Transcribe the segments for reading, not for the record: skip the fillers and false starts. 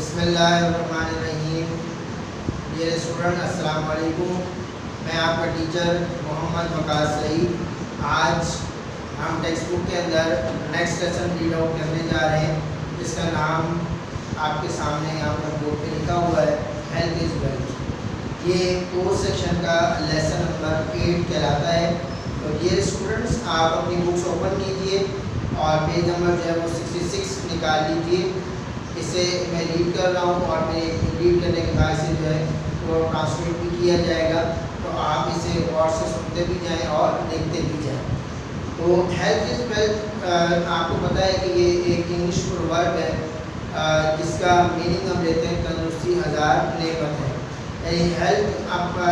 बिस्मिल्लाहिर्रहमानिर्रहीम। Dear student, अस्सलाम वालेकुम। मैं आपका टीचर मोहम्मद वक़ार सईद। आज हम टेक्स्ट बुक के अंदर नेक्स्ट लेसन रीड आउट करने जा रहे हैं, जिसका नाम आपके सामने यहाँ पर बोर्ड पे लिखा हुआ है, हेल्थ इज़ वेल्थ। ये कोर्स सेक्शन का लेसन नंबर 8 कहलाता है। तो डियर स्टूडेंट्स, आप अपनी बुक्स ओपन कीजिए और पेज नंबर जो है वो 66 निकाल लीजिए। इसे मैं रीड कर रहा हूँ और मैं रीड करने के बाद से जो है वो ट्रांसलेट भी किया जाएगा, तो आप इसे गौर से सुनते भी जाएं और देखते भी जाएं। तो हेल्थ इज़ वेल्थ, आपको पता है कि ये एक इंग्लिश वर्ड है, जिसका मीनिंग हम लेते हैं तंदुरुस्ती हज़ार नेमत है। यानी हेल्थ आप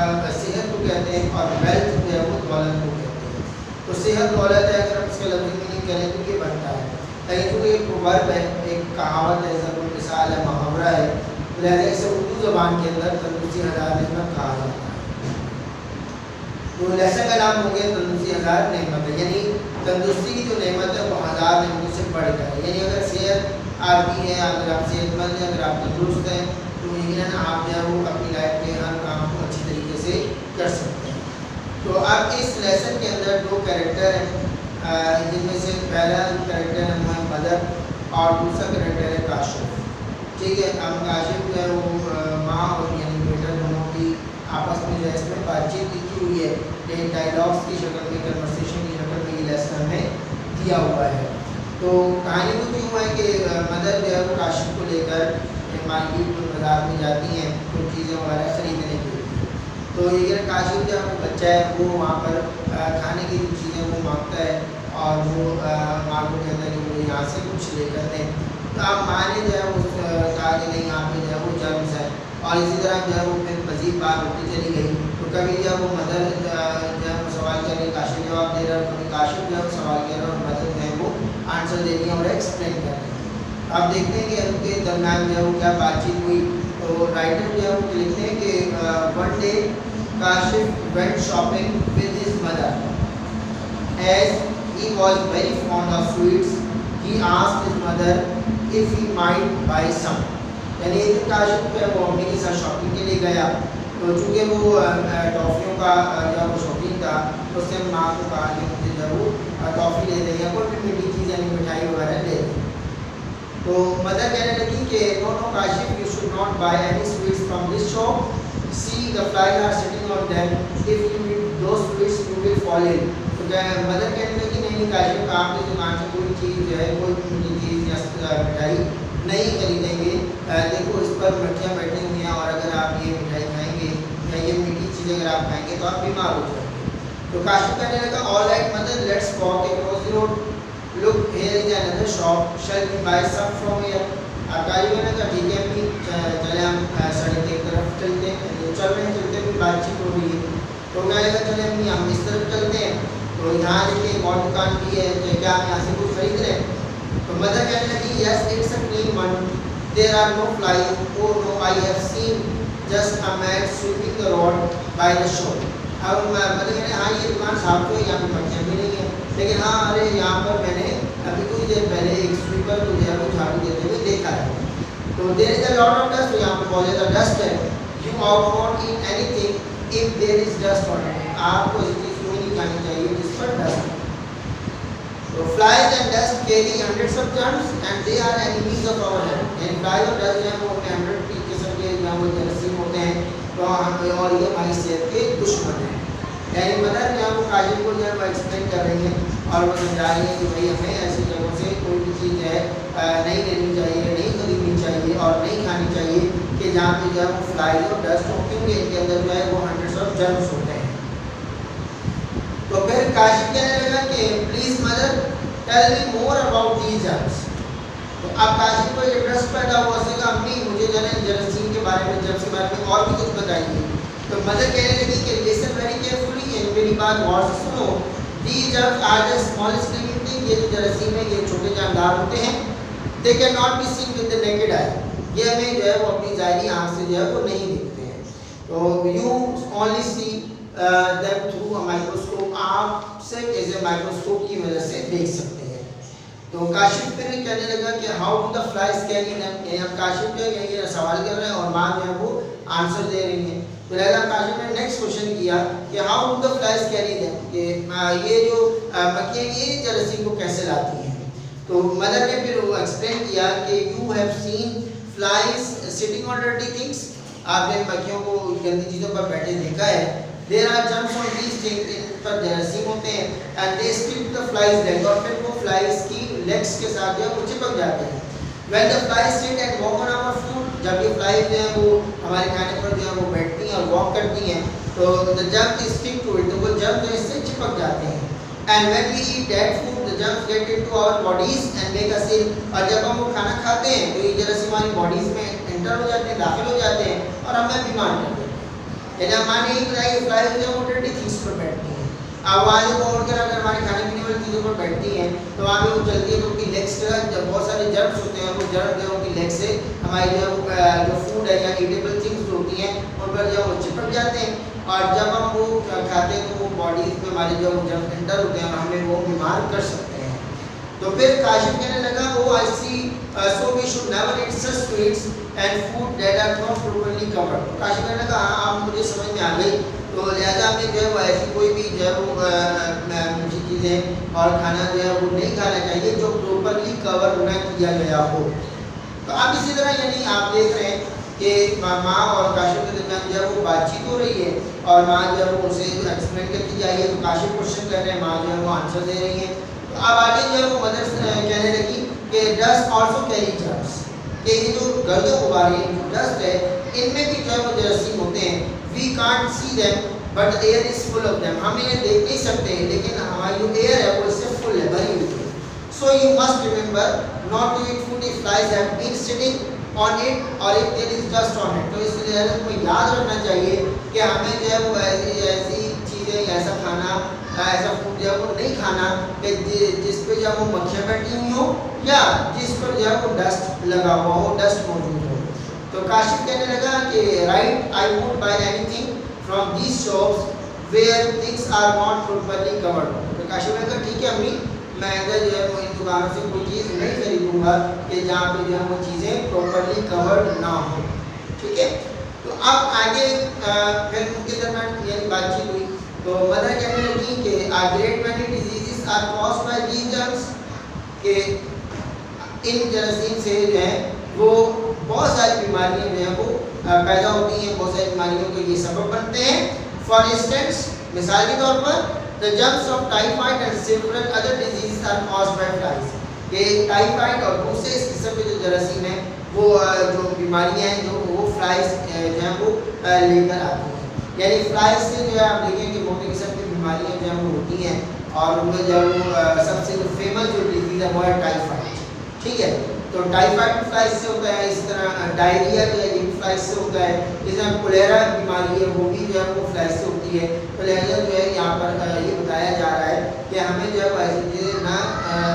सेहत को कहते हैं और वेल्थ जो है वो दौलत को कहते हैं। तो सेहत दौलत है, अगर हम इसका लफ्ज़ी मीनिंग करें तो ये बनता है। लेकिन जो एक वर्ब है, एक कहावत है, ज़रूर मिसाल है, मुहावरा है, लिहाजा इसे उर्दू ज़बान के अंदर तंदुरुस्ती हज़ार नेमत कहा जाता है। तो लेसन का नाम हो गया तंदुरुस्ती हज़ार नेमत है, यानी तंदुरुस्ती की जो नेमत है वो हज़ार नेमतों से बढ़कर है। यानी अगर सेहत आपकी है, अगर आप सेहतमंद हैं, अगर आप तंदुरुस्त हैं, तो यकीनन आप जो है वो अपनी लाइफ में हर काम को अच्छी तरीके से कर सकते हैं। तो अब इस लेसन के अंदर दो कैरेक्टर हैं, जिनमें से पहला कैरेक्टर है मदर और दूसरा कैरेक्टर है काशिफ। ठीक है, अब काशिफ जो है वो माँ और यानी बेटा दोनों की आपस में जो है इसमें बातचीत लिखी हुई है, एक डायलॉग्स की शक्ल में, कन्वर्सेशन की शक्ल में ये लेसन हमें दिया हुआ है। तो कहानी कुछ यूँ है कि मदर जो है वो काशिफ को लेकर मार्केट में, बाजार में जाती हैं कुछ चीज़ें वगैरह खरीदने के लिए। तो ये काशिफ जो है वो बच्चा है, वो वहाँ पर खाने की जो चीज़ें वो मांगता है और वो माँ को कहता है कि वो यहाँ से कुछ लेकर दें। तो अब माँ ने जो है वो कहा कि नहीं, यहाँ पे जो है वो जर्म्स है, और इसी तरह जो है वो फिर मज़ीद बात होती चली गई। तो कभी जब वो मदर जो है वो सवाल कर रही, काशिफ जवाब दे रहा है, कभी काशिफ जो है वो सवाल कर रहा है और मदर जो है वो आंसर दे रही है और एक्सप्लेन कर रही है। अब देखते हैं कि उनके दरम्यान जो है वो क्या बातचीत हुई। तो राइटर जो है वो लिखते हैं कि one day Kashif went shopping with his mother. As he was very fond of sweets, he asked his mother if he might buy some। यानी एक काशिफ जो है वो मम्मी के साथ शॉपिंग के लिए गया, तो चूँकि वो टॉफ़ियों का जो वो शौकीन था, तो उसने माँ को कहा कि मुझे जो वो टॉफ़ी ले दें या कोई भी मीठी चीज़ यानी मिठाई वगैरह ले दें। तो मदर कहने लगी कि no no Kashif, you should not buy any sweets from this shop, see the flies are sitting on them, if you eat those sweets you will fall in. तो मदर कहने लगी नहीं काशिफ, आपकी दुकान से कोई चीज़ जो है, कोई मीठी चीज़ या मिठाई नहीं खरीदेंगे। देखो इस पर मक्खियाँ बैठी हुई हैं, और अगर आप ये मिठाई खाएंगे या ये मीठी चीज़ अगर आप खाएंगे तो आप बीमार हो जाएंगे। तो काशिफ कहने लगा all right mother, let's walk across the road, look here is another shop, shall we buy some from here. Kashif ने कहा ठीक है अम्मी, चले हम सड़क की तरफ चलते हैं। चल रहे हैं, चलते हुए बातचीत हो रही है। तो मैं लगा चले अम्मी हम इस तरफ चलते हैं, तो यहाँ देखिए एक और दुकान भी है, तो क्या हम यहाँ से कुछ खरीद रहे हैं? तो मदर कहने लगी yes it's a clean one, there are no flies, oh no I have seen just a man sweeping the road by the shop. अब मदर कहने हाँ ये दुकान साफ तो है, यहाँ पे मक्खियाँ भी नहीं है, लेकिन हाँ अरे यहाँ पर मैंने अभी कुछ देर पहले एक स्वीपर को जो है वो झाड़ू देते हुए देखा है। तो there is a lot of dust, तो यहाँ पर बहुत ज़्यादा डस्ट है। You ought not eat anything if there is dust on it, आपको इस चीज़ को नहीं खानी चाहिए जिस पर डस्ट। तो flies and dust carry hundreds of germs and they are enemies of our health. And flies और डस्ट जो है वो 100 किस्म के जो वो जरासीम होते हैं, तो और ये हमारी सेहत के दुश्मन हैं। यानी मदर जो है वो काशिफ को जो है वो एक्सप्लेन कर रही है और वो समझा रही है कि भाई हमें ऐसी जगहों से कोई भी चीज़ है नहीं लेनी चाहिए, नहीं खरीदनी चाहिए और नहीं खानी चाहिए कि जहाँ पे जो है वो फ्लाइज और डस्ट हो, क्योंकि इनके अंदर जो है वो हंड्रेड्स ऑफ जर्म्स होते हैं। तो फिर काशिफ कहने लगा कि please mother tell me more about these germs. तो अब काशिफ को ये ट्रस्ट पैदा हुआ, उसने कहा अम्मी मुझे जो है जरासीम के बारे में, जर्म्स के बारे में और भी कुछ बताइए। तो मदर कहने लगी कि लिसन वेरी केयरफुली, मेरी बात गौर से सुनो, these germs are the smallest living thing, ये जो जरासीम है ये छोटे जानदार होते हैं, they can not be seen with the naked eye, ये हमें जो है वो अपनी ज़ाहिरी आँख से जो है वो नहीं दिखते हैं। तो you only see that through a microscope, आप सिर्फ ऐसे माइक्रोस्कोप की वजह से देख सकते हैं। तो काशिफ फिर कहने लगा कि how do the flies carry them, अब काशिफ जो है ये सवाल कर रहे हैं और माँ जो है वो आंसर दे रही है। तो लहजा काशिफ ने नेक्स्ट क्वेश्चन किया कि how do the flies carry them, कि ये जो मक्खियाँ ये जरासीम को कैसे लाती हैं। तो मदर ने फिर वो एक्सप्लेन किया कि you have seen flies sitting on dirty things, आपने मक्खियों को गंदी चीज़ों पर बैठे देखा है। There are germs on these things, इन पर जरासीम होते हैं, and they stick to the flies leg, और फिर वो फ्लाइज की लेग्स के साथ जो है वो चिपक जाते हैं। When the flies sit and walk on our food, जब ये फ्लाइज जो है वो हमारे खाने पर जो है वो बैठती हैं और वॉक करती हैं, तो the germs stick to it, तो वो जर्म जो इससे चिपक जाते हैं। And when we eat dead food, the germs get into our bodies and make us ill, और जब हम वो खाना खाते हैं तो ये जरासीम हमारी बॉडीज में एंटर हो जाते हैं, दाखिल हो जाते हैं और हमें बीमार कर देते हैं। यानी हमारे एक फ्लाइज जो है वो डर्टी थिंग्स पर बैठती हैं। अब वहाँ जो और अगर हमारे खाने पीने वाली चीज़ों पर बैठती हैं तो वहाँ पे वो चलती है, तो उनकी लेग्स जब बहुत सारे जर्म्स होते हैं, वो जर्म जो है उनकी लेग से हमारी जो फूड है या ईटेबल थिंग्स जो होती हैं उन पर जो वो चिपक जाते हैं, और जब हम वो खाते हैं तो वो बॉडी में हमारे जो जर्म एंटर होते हैं और हमें वो बीमार कर सकते हैं। तो फिर काशिफ कहने लगा oh I see so we should never eat such sweets and food that are not properly covered. Kashif कहने लगा हाँ आप मुझे समझ में आ गई, तो लिहाजा हमें जो है वो ऐसी कोई भी जो है वो मीठी चीज़ें और खाना जो है वो नहीं खाना चाहिए जो प्रॉपर्ली कवर ना किया गया हो। तो अब इसी तरह यानी आप देख रहे हैं कि माँ और काशिफ के दरमियान जो है वो बातचीत हो रही है और माँ जो है वो उसे एक्सप्लेन करती जा रही है, तो काशिफ क्वेश्चन कर रहे हैं, माँ जो है वो आंसर दे रही है। तो अब आगे जो है वो मदर कहने लगी कि डस्ट ऑल्सो कैरी जर्म्स, कि ये जो गर्द गुबारे जो डस्ट है इनमें भी जो है वो जरासीम होते हैं। We can't see them but air is full of them, हम इन्हें देख नहीं सकते लेकिन हमारी जो एयर है वो इससे फुल है, भरी हुई है। So you must remember not to eat food if flies have been sitting on it और if there is dust on it. तो इसलिए हमें याद रखना चाहिए कि हमें जो है वो ऐसी चीज़ें ऐसा खाना ऐसा फूड जो है वो नहीं खाना कि जिस पे जो है वो मक्खियाँ बैठी हुई हो या जिस पर जो है वो डस्ट लगा हुआ हो, डस्ट मौजूद हो। तो काशिफ कहने लगा कि right I would buy anything from these shops where things are not properly covered. तो काशिफ ने कहा ठीक है अम्मी, मैं अगर जो है वो इन दुकानों से कोई चीज़ नहीं खरीदूंगा कि जहाँ पे जो है वो चीज़ें प्रॉपर्ली कवर्ड ना हो। ठीक है, तो अब आगे फिर उनके दरमियान यानी बातचीत हुई, तो मदर कहने लगी कि a great many diseases are caused by these germs, कि इन जरासीम से जो है वो बहुत सारी बीमारियां जो हैं वो पैदा होती हैं, बहुत सारी बीमारियों के ये सबब बनते हैं। फॉर इंस्टेंस मिसाल के तौर पर the germs of typhoid and several other diseases are caused by flies, ये टाइफाइड और दूसरे इस किस्म के जो जरासीम हैं वो जो बीमारियां हैं जो वो फ्लाइज जो है वो लेकर आती हैं। यानी फ्लाइज से जो है आप देखें कि मोटे किस्म की बीमारियां जो है वो होती हैं और उनमें जो है वो सबसे जो फेमस जो डिजीज़ है वो है टाइफाइड। ठीक है, तो टाइफाइड फ्लाइज से होता है, इस तरह डायरिया जो है ये फ्लाइज से होता है, इस तरह कोलेरा बीमारी है वो भी जो है वो फ्लाइज से होती है। तो लिहाजा जो है यहाँ पर ये बताया जा रहा है कि हमें जो है वो ऐसी चीज़ें ना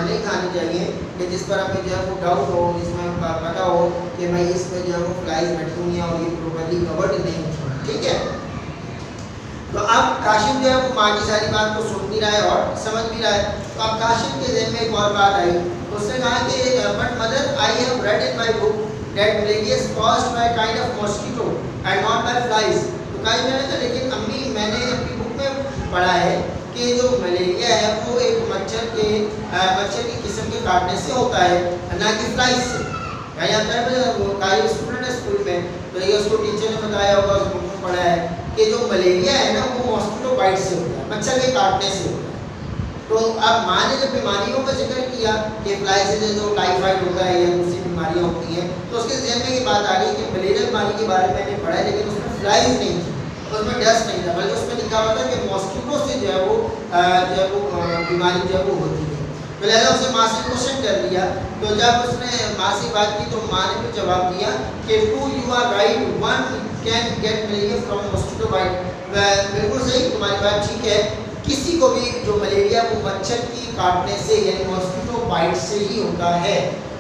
नहीं खानी चाहिए कि जिस पर हमें जो है वो डाउट हो, जिसमें पता हो कि भाई इस पर जो है वो फ्लाइज बैठी हुई हैं और ये प्रॉपर्ली कवर्ड नहीं। ठीक है, तो अब काशिफ जो है वो माँ की सारी बात को सुन भी रहा है और समझ भी रहा है। तो अब काशिफ के ज़हन में एक और बात आई, उसने कहा कि but mother I have read in my book that malaria is caused by kind of mosquito and not by flies. तो काशिफ ने कहा लेकिन अम्मी मैंने अपनी बुक में पढ़ा है कि जो मलेरिया है वो एक मच्छर की किस्म के काटने से होता है, ना कि फ्लाइज से। यानी आता है वो काशिफ स्टूडेंट है स्कूल में, तो ये उसको टीचर ने बताया होगा, उस बुक में पढ़ा है कि जो मलेरिया है ना वो मॉस्किटो बाइट से होता है, मच्छर के काटने से होता है। तो अब माँ ने जब बीमारियों का जिक्र किया कि फ्लाई से जो टाइफाइड होता है या दूसरी बीमारियाँ होती हैं, तो उसके ज़हन में ये बात आ गई कि मलेरिया बीमारी के बारे में मैंने पढ़ा है लेकिन उसमें फ्लाइज नहीं थी, उसमें डस्ट नहीं था, बल्कि उसमें लिखा हुआ था कि मॉस्किटो से जो है वो बीमारी जो है वो होती है। तो लिहाजा उसने माँ से क्वेश्चन कर लिया, तो जब उसने माँ से बात की तो माँ ने फिर जवाब दिया कि true you are right, one can get malaria from mosquito bite. बिल्कुल सही, तुम्हारी बात ठीक है, किसी को भी जो मलेरिया वो मच्छर की काटने से यानी मॉस्किटो बाइट से ही होता है।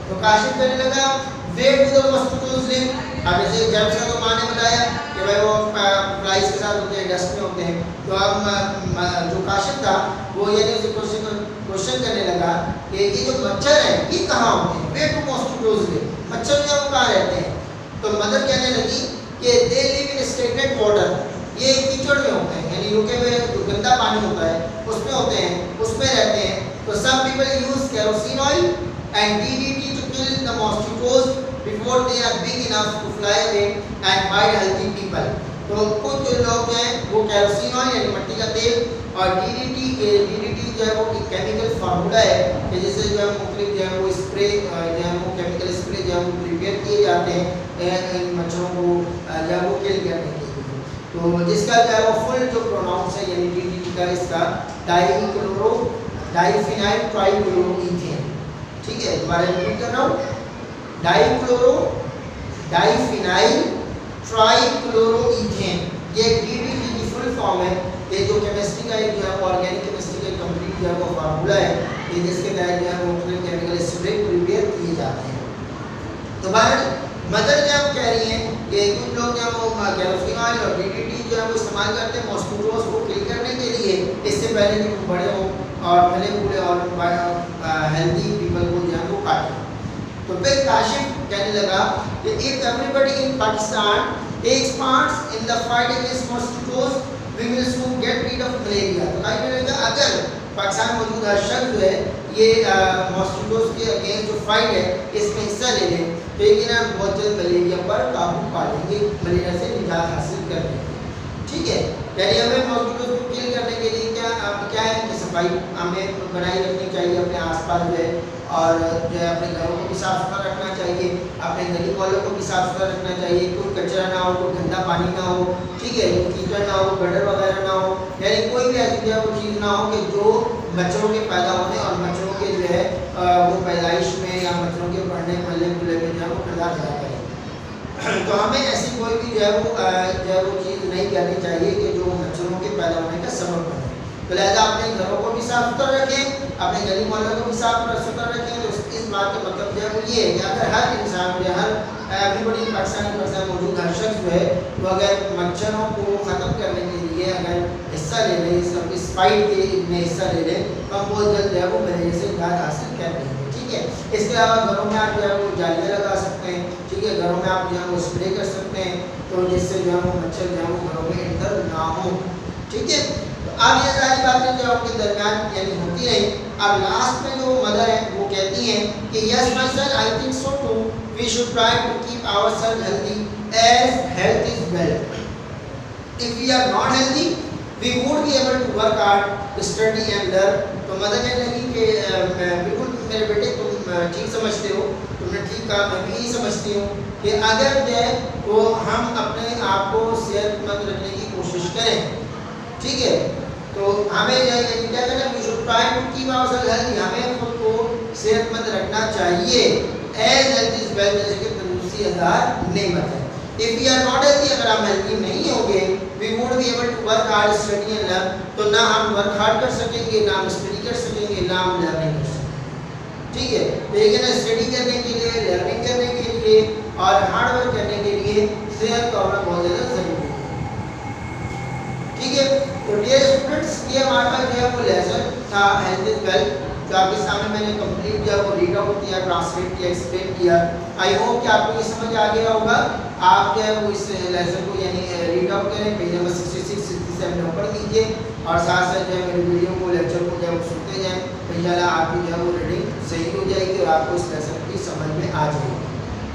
तो काशिफ कहने लगा where do the mosquitoes live. अब जैसे जर्म्स का तो माँ ने बताया कि भाई वो फ्लाइज के साथ होते हैं, डस्ट में होते हैं। तो अब जो काशिफ था वो यानी उसे क्वेश्चन क्वेश्चन करने लगा कि ये जो मच्छर है ये कहाँ होते हैं, वेयर डू मॉस्किटोज लिव, मच्छर जो है वो कहाँ रहते हैं। तो मदर कहने लगी कि they live in stagnant water, ये कीचड़ में होते हैं, यानी रुके हुए जो गंदा पानी होता है उसमें होते हैं, उसमें रहते हैं। तो some people use kerosene oil and DDT to kill the mosquitoes before they are big enough to fly away and bite healthy people. तो कुछ लोग जो हैं वो केरोसिन ऑयल यानी मिट्टी का तेल और DDT जो है वो एक केमिकल फार्मूला है कि जिससे जो है मुख्तलिफ जो है वो स्प्रे जो है वो केमिकल स्प्रे जो है वो प्रिपेयर किए जाते हैं इन मच्छरों को जो है वो किल करने के लिए। तो जिसका जो है वो फुल जो प्रोनाउंस है यानी DDT का इसका डाइफिनाइल ट्राइक्लोरोईथेन, ठीक है, दोबारा रिपीट कर रहा हूँ, डाइफिनाइल ट्राइक्लोरोईथेन, ये DDT की फुल फॉर्म है। ये जो केमिस्ट्री का एक जो है ऑर्गेनिक केमिस्ट्री का कंप्लीट जो है वो फार्मूला है कि जिसके तहत जो है वो केमिकल स्प्रे प्रिपेयर किए जाते हैं। तो मदर जो है कह रही हैं कि कुछ लोग जो है वो केरोसिन ऑयल और DDT जो है वो इस्तेमाल करते हैं मॉस्किटोज को किल करने के लिए, इससे पहले कि वो बड़े हों और भले पूरे और हेल्दी पीपल को जो है वो काटें। तो फिर काशिफ कहने लगा कि if everybody in Pakistan takes parts in the fight against mosquitoes we will soon get rid of malaria. तो कहा गया अगर पाकिस्तान मौजूद हर शख्स जो है ये मॉस्किटोज के अगेंस्ट जो फाइट है इसमें हिस्सा ले लें तो यकीन हम बहुत जल्द मलेरिया पर काबू पा लेंगे, मलेरिया से निजात हासिल कर लेंगे, ठीक है। यानी हमें मॉस्किटोज को किल करने के लिए क्या है कि सफाई हमें बनाई रखनी चाहिए अपने आसपास जो है, और जो है अपने घरों को भी साफ सुथरा रखना चाहिए, अपने गली वालों को भी साफ सुथरा रखना चाहिए, कोई कचरा ना हो, कोई गंदा पानी ना हो, ठीक है, कीचड़ ना हो, गटर वगैरह ना हो, यानी कोई भी ऐसी जो चीज़ ना हो कि जो मच्छरों के पैदा होने और मच्छरों के जो है वो पैदाइश में या मच्छरों के बढ़ने पलने खुले में जो है वो किरदार अदा करें। तो हमें ऐसी कोई भी जो है वो चीज़ नहीं करनी चाहिए कि जो मच्छरों के पैदा होने का सबब बने। तो लिहाजा अपने घरों को भी साफ सुथरा रखें, अपने गली मोहल्लों को भी साफ सुथरा रखें। तो इस बात का मतलब जो है वो ये है कि अगर हर इंसान जो हर एवरीबॉडी पाकिस्तान मौजूद हर शख्स जो है वो अगर मच्छरों को ख़त्म करने के लिए अगर हिस्सा ले लें, इस फाइट के में हिस्सा ले लें, तो हम बहुत जल्द जो है वो मलेरिया से निजात हासिल कर लेंगे, ठीक है। इसके अलावा घरों में आप जो है वो जालियाँ लगा सकते हैं, ठीक है, घरों में आप जो है वो स्प्रे कर सकते हैं तो जिससे जो है वो मच्छर जो है वो घरों में एंटर ना हो, ठीक है। अब ये सारी बातें जो उनके दरमियान यानी होती रही। अब लास्ट में जो मदर है वो कहती हैं कि yes my son I think so too, we should try to keep ourselves healthy as health is wealth. If we are not healthy we would be able to work hard study and learn. तो mother कहने लगी कि बिल्कुल मेरे बेटे तुम ठीक समझते हो, तुमने ठीक कहा, मैं भी यही समझती हूँ कि अगर जो है वो हम अपने आप को सेहतमंद रखने की कोशिश करें, ठीक है, तो हमें क्या करना, we should try to keep ourselves healthy, हमें खुद को सेहतमंद रखना चाहिए एज हेल्थ इज वेल्थ, जैसे कि तंदुरुस्ती आधार नेमत है। If we are not healthy, अगर हम हेल्दी नहीं होंगे, we would be able to work hard study and learn, तो ना हम वर्क हार्ड कर सकेंगे, ना हम स्टडी कर सकेंगे, ना हम लर्निंग कर सकेंगे, ठीक है। लेकिन स्टडी करने के लिए, लर्निंग करने के लिए और हार्ड वर्क करने के लिए सेहत का होना बहुत ज़्यादा ज़रूरी है, ठीक है। तो डियर स्टूडेंट्स, ये हमारा जो है वो लेसन था हेल्थ इज वेल्थ, जो आपके सामने मैंने कंप्लीट किया, वो रीड आउट किया, ट्रांसलेट किया, एक्सप्लेन किया। आई होप कि आपको ये समझ आ गया होगा। आप जो है वो इस लेसन को यानी रीड आउट करें, पेज नंबर 66 67 नंबर कीजिए और साथ साथ जो है मेरे वीडियो को, लेक्चर को जो है वो सुनते जाएँ, तो इंशाल्लाह आपकी जो है वो रीडिंग सही हो जाएगी और आपको इस लेसन की समझ में आ जाएगी,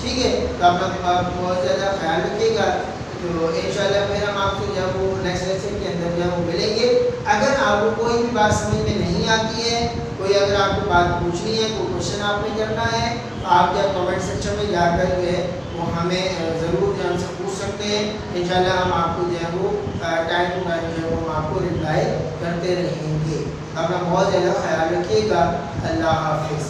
ठीक है। तो अपना बहुत ज़्यादा ख्याल रखिएगा। तो इंशाल्लाह फिर हम आपको जो है वो नेक्स्ट लेक्चर के अंदर जो है वो मिलेंगे। अगर आपको कोई भी बात समझ में नहीं आती है, कोई अगर आपको बात पूछनी है, कोई क्वेश्चन आपने करना है, तो आप जो कमेंट सेक्शन में जाकर जो है वो हमें ज़रूर जो हमसे पूछ सकते हैं। इंशाल्लाह हम आपको जो है वो टाइम टू टाइम जो है वो हम आपको रिप्लाई करते रहेंगे। अपना बहुत ज़्यादा ख्याल रखिएगा। अल्लाह हाफिज़।